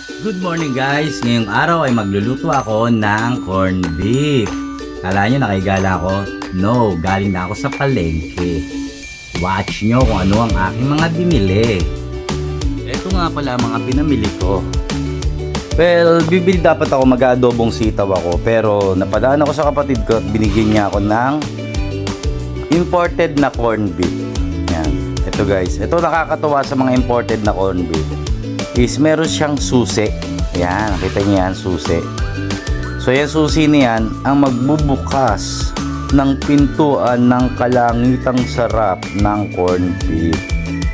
Good morning guys! Ngayong araw ay magluluto ako ng corned beef. Kala nyo nakigala ako? No, galing na ako sa palengke. Watch nyo kung ano ang aking mga binili. Ito nga pala mga pinamili ko. Well, bibili dapat ako mag-aadobong sitaw ako. Pero napadaan ako sa kapatid ko at binigyan niya ako ng imported na corned beef. Yan. Ito guys, ito nakakatuwa sa mga imported na corned beef is meron siyang susi. Ayan, nakita niyo yan, susi. So yan susi niyan ang magbubukas ng pintuan ng kalangitang sarap ng corned beef.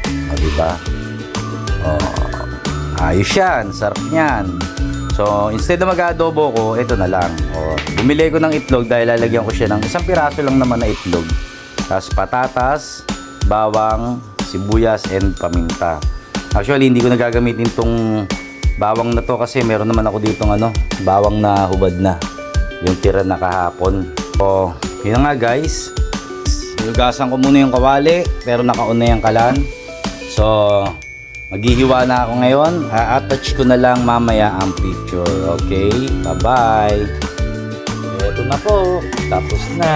O diba? Ayos yan, sarap niyan. So instead na mag-adobo ko, ito na lang. Bumili ko ng itlog dahil lalagyan ko siya ng isang piraso lang naman na itlog. Tapos patatas, bawang, sibuyas, and paminta. Actually, hindi ko nagagamitin tong bawang na to kasi meron naman ako ditong bawang na hubad na. Yung tira na kahapon. So, yun nga guys. Hinugasan ko muna yung kawali pero naka-on na yung kalan. So, maghihiwa na ako ngayon. A-attach ko na lang mamaya ang picture. Okay? Bye-bye. Ito na po. Tapos na.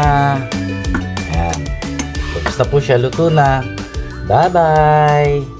Ayan. Tapos na po siya. Luto na. Bye-bye.